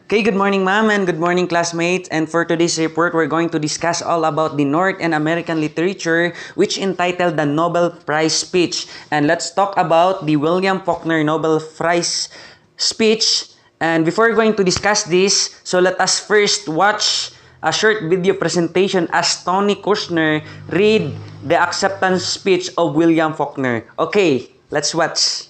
Okay, good morning, ma'am, and good morning, classmates. And for today's report, we're going to discuss all about the North and American literature, which entitled the Nobel Prize speech. And let's talk about the William Faulkner Nobel Prize speech. And before we're going to discuss this, so let us first watch a short video presentation as Tony Kushner read the acceptance speech of William Faulkner. Okay, let's watch.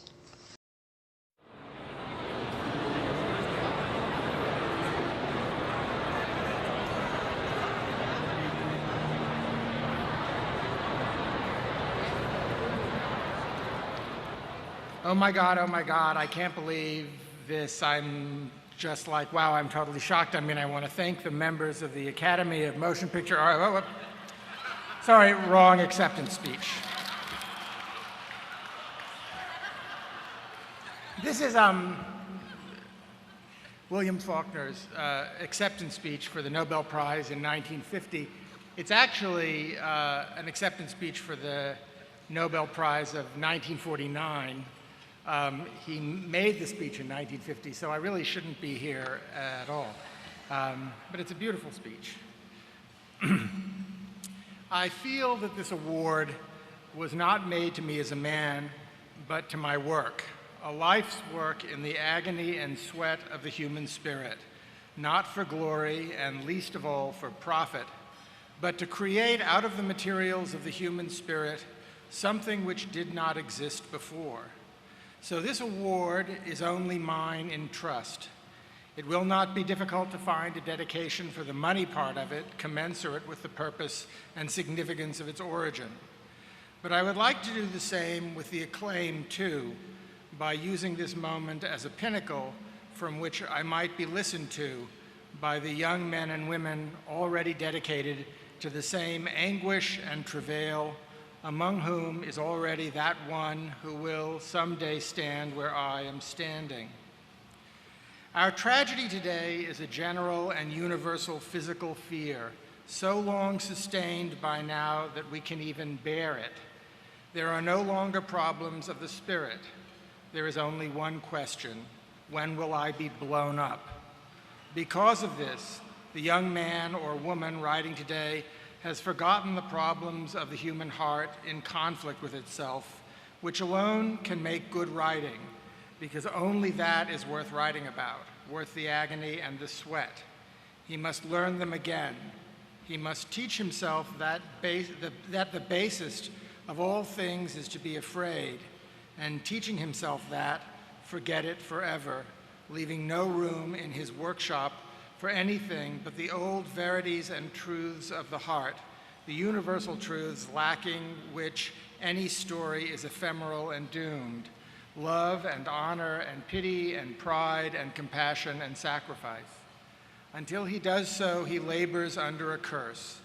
Oh my God, I can't believe this. I'm just like, wow, I'm totally shocked. I mean, I want to thank the members of the Academy of Motion Picture Art. Sorry, wrong acceptance speech. This is William Faulkner's acceptance speech for the Nobel Prize in 1950. It's actually an acceptance speech for the Nobel Prize of 1949. He made the speech in 1950, so I really shouldn't be here at all. But it's a beautiful speech. I feel that this award was not made to me as a man, but to my work, a life's work in the agony and sweat of the human spirit, not for glory and least of all for profit, but to create out of the materials of the human spirit something which did not exist before. So this award is only mine in trust. It will not be difficult to find a dedication for the money part of it commensurate with the purpose and significance of its origin. But I would like to do the same with the acclaim too, by using this moment as a pinnacle from which I might be listened to by the young men and women already dedicated to the same anguish and travail, among whom is already that one who will someday stand where I am standing. Our tragedy today is a general and universal physical fear, so long sustained by now that we can even bear it. There are no longer problems of the spirit. There is only one question: when will I be blown up? Because of this, the young man or woman writing today has forgotten the problems of the human heart in conflict with itself, which alone can make good writing, because only that is worth writing about, worth the agony and the sweat. He must learn them again. He must teach himself that the basis of all things is to be afraid, and teaching himself that, forget it forever, leaving no room in his workshop for anything but the old verities and truths of the heart, the universal truths lacking which any story is ephemeral and doomed: love and honor and pity and pride and compassion and sacrifice. Until he does so, he labors under a curse.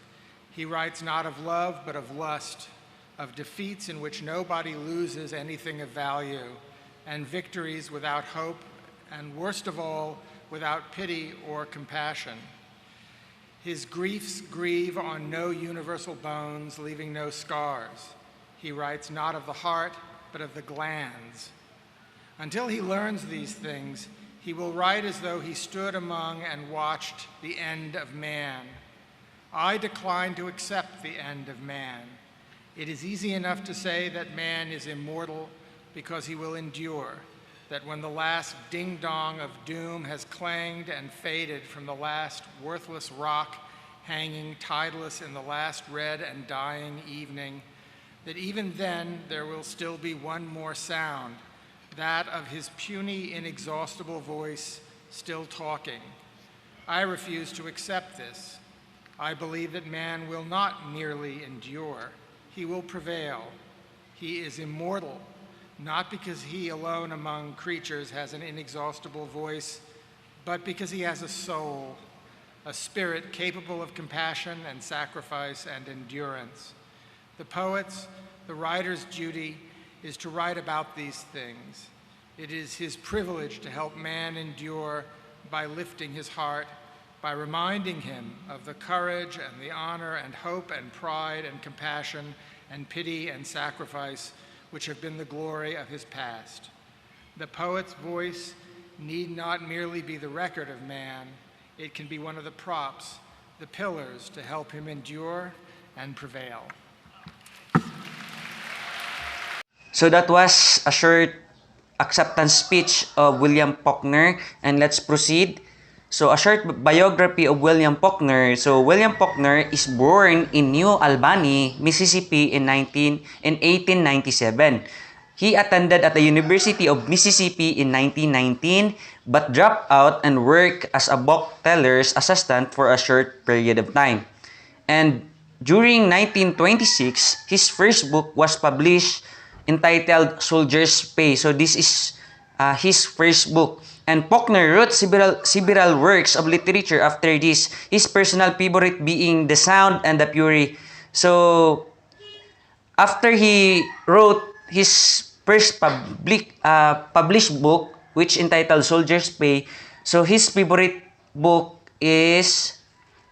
He writes not of love, but of lust, of defeats in which nobody loses anything of value, and victories without hope, and worst of all, without pity or compassion. His griefs grieve on no universal bones, leaving no scars. He writes not of the heart, but of the glands. Until he learns these things, he will write as though he stood among and watched the end of man. I decline to accept the end of man. It is easy enough to say that man is immortal because he will endure, that when the last ding-dong of doom has clanged and faded from the last worthless rock hanging tideless in the last red and dying evening, that even then there will still be one more sound, that of his puny, inexhaustible voice still talking. I refuse to accept this. I believe that man will not merely endure, he will prevail. He is immortal, not because he alone among creatures has an inexhaustible voice, but because he has a soul, a spirit capable of compassion and sacrifice and endurance. The poet's, the writer's duty is to write about these things. It is his privilege to help man endure by lifting his heart, by reminding him of the courage and the honor and hope and pride and compassion and pity and sacrifice which have been the glory of his past. The poet's voice need not merely be the record of man, it can be one of the props, the pillars to help him endure and prevail. So that was a short acceptance speech of William Faulkner, and let's proceed. So a short biography of William Faulkner. So William Faulkner is born in New Albany, Mississippi in 1897. He attended at the University of Mississippi in 1919 but dropped out and worked as a bookteller's assistant for a short period of time. And during 1926, his first book was published entitled Soldier's Pay. So this is his first book. And Faulkner wrote several works of literature after this, his personal favorite being The Sound and the Fury. So after he wrote his first published book, which entitled Soldier's Pay, so his favorite book is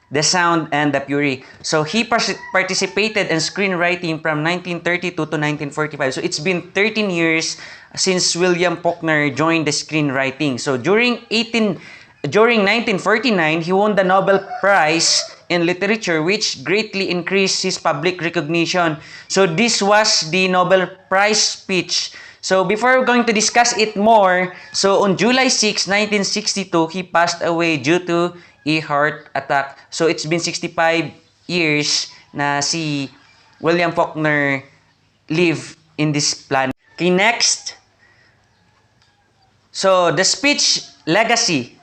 The Sound and the Fury. So he participated in screenwriting from 1932 to 1945. So it's been 13 years since William Faulkner joined the screenwriting. So during 1949, he won the Nobel Prize in Literature, which greatly increased his public recognition. So this was the Nobel Prize speech. So before we're going to discuss it more, so on July 6, 1962, he passed away due to a heart attack. So it's been 65 years na si William Faulkner live in this planet. Okay, next. So the speech legacy.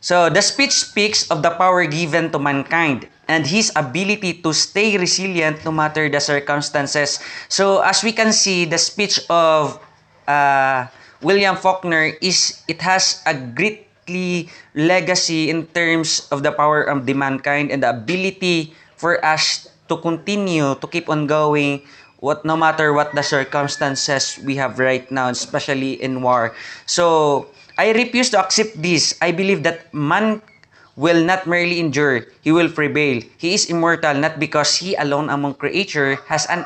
So the speech speaks of the power given to mankind and his ability to stay resilient no matter the circumstances. So as we can see, the speech of William Faulkner has a greatly legacy in terms of the power of the mankind and the ability for us to continue to keep on going no matter what the circumstances we have right now, especially in war. So I refuse to accept this. I believe that man will not merely endure, he will prevail. He is immortal not because he alone among creature has an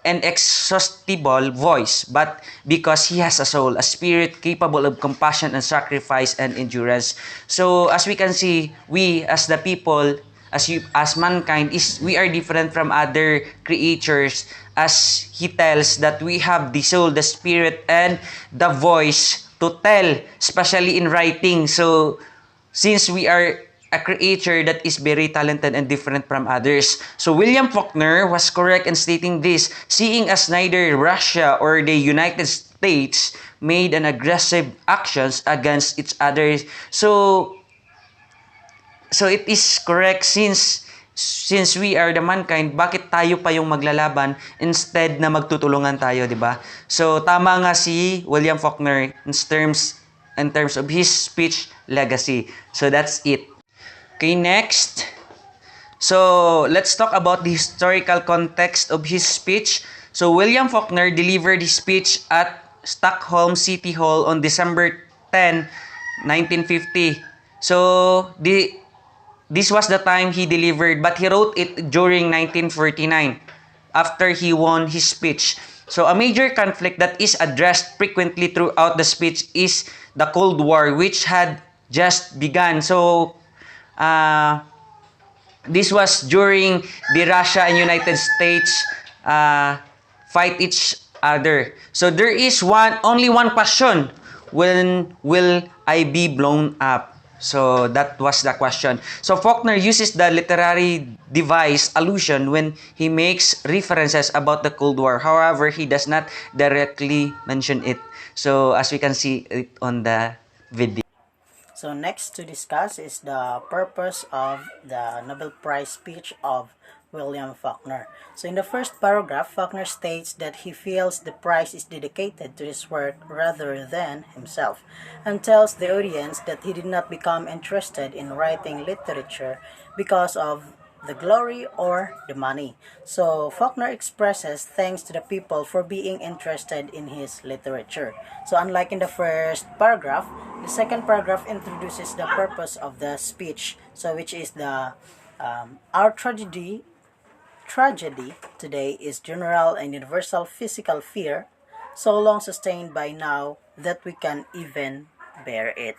inexhaustible voice, but because he has a soul, a spirit capable of compassion and sacrifice and endurance. So as we can see, we as the people, as mankind, we are different from other creatures, as he tells that we have the soul, the spirit, and the voice to tell, especially in writing. So since we are a creature that is very talented and different from others. So William Faulkner was correct in stating this, seeing as neither Russia or the United States made an aggressive actions against each other. So it is correct since we are the mankind, bakit tayo pa yung maglalaban instead na magtutulungan tayo, di ba? So tama nga si William Faulkner in terms of his speech legacy. So that's it. Okay, next. So let's talk about the historical context of his speech. So William Faulkner delivered his speech at Stockholm City Hall on December 10, 1950. So this was the time he delivered, but he wrote it during 1949 after he won his speech. So a major conflict that is addressed frequently throughout the speech is the Cold War, which had just begun. So this was during the Russia and United States fight each other. So there is only one question: when will I be blown up? So that was the question. So Faulkner uses the literary device allusion when he makes references about the Cold War. However, he does not directly mention it. So as we can see it on the video. So next to discuss is the purpose of the Nobel Prize speech of William Faulkner. So in the first paragraph, Faulkner states that he feels the prize is dedicated to his work rather than himself, and tells the audience that he did not become interested in writing literature because of the glory or the money. So Faulkner expresses thanks to the people for being interested in his literature. So unlike in the first paragraph, the second paragraph introduces the purpose of the speech, so which is our tragedy today is general and universal physical fear, so long sustained by now that we can even bear it.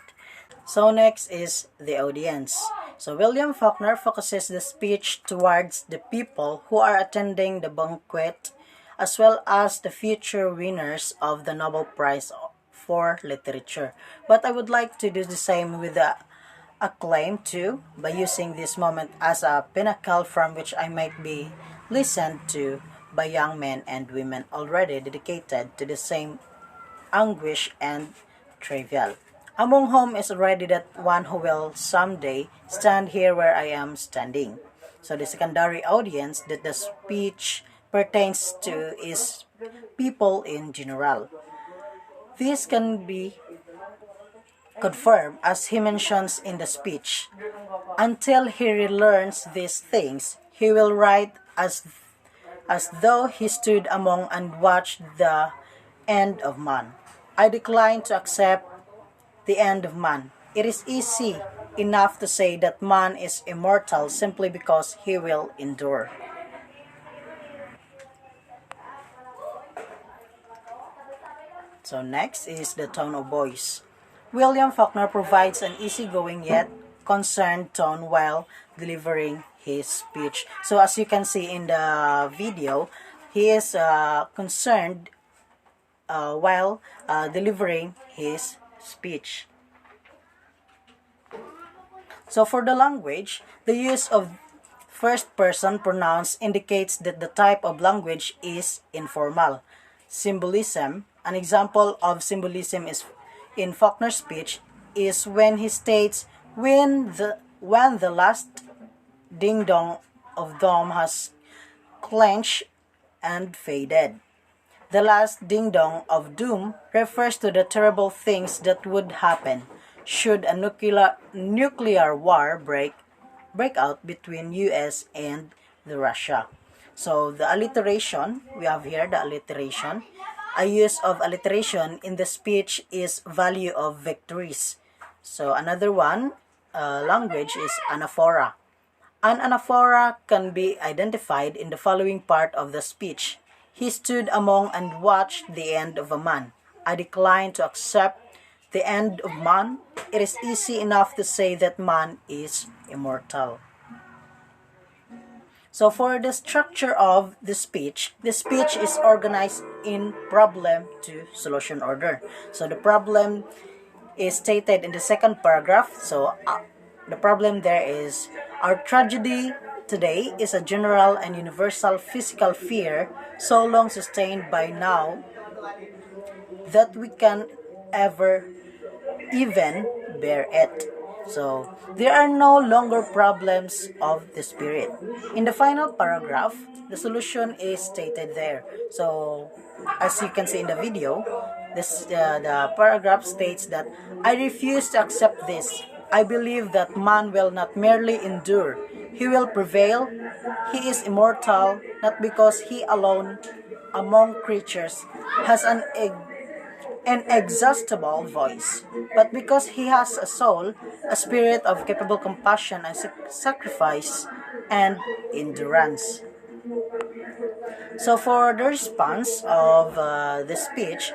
So next is the audience. So William Faulkner focuses the speech towards the people who are attending the banquet as well as the future winners of the Nobel Prize for Literature. But I would like to do the same with the acclaim too by using this moment as a pinnacle from which I might be listened to by young men and women already dedicated to the same anguish and trivial. Among whom is already that one who will someday stand here where I am standing. So the secondary audience that the speech pertains to is people in general. This can be confirmed as he mentions in the speech. Until he relearns these things, he will write as though he stood among and watched the end of man. I decline to accept the end of man. It is easy enough to say that man is immortal simply because he will endure. So next is the tone of voice. William Faulkner provides an easygoing yet concerned tone while delivering his speech. So as you can see in the video, he is concerned while delivering his speech. So for the language, the use of first person pronouns indicates that the type of language is informal. Symbolism, an example of symbolism is in Faulkner's speech is when he states when the last ding dong of dawn has clenched and faded. The last ding dong of doom refers to the terrible things that would happen should a nuclear war break out between US and the Russia. So the alliteration, we have here the alliteration. A use of alliteration in the speech is value of victories. So another one language is anaphora. An anaphora can be identified in the following part of the speech. He stood among and watched the end of a man. I decline to accept the end of man. It is easy enough to say that man is immortal. So for the structure of the speech is organized in problem to solution order. So the problem is stated in the second paragraph. So the problem there is our tragedy today is a general and universal physical fear so long sustained by now that we can ever even bear it. So, there are no longer problems of the spirit. In the final paragraph, the solution is stated there. So, as you can see in the video, the paragraph states that I refuse to accept this. I believe that man will not merely endure, he will prevail. He is immortal, not because he alone among creatures has an inexhaustible voice, but because he has a soul, a spirit of capable compassion and sacrifice and endurance. So for the response of the speech,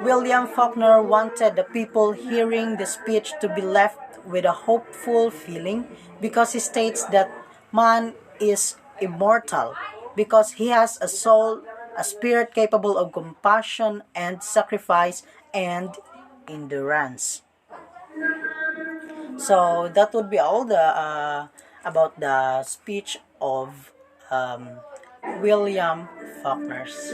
William Faulkner wanted the people hearing the speech to be left with a hopeful feeling because he states that man is immortal, because he has a soul, a spirit capable of compassion and sacrifice and endurance. So that would be all the about the speech of William Faulkner's.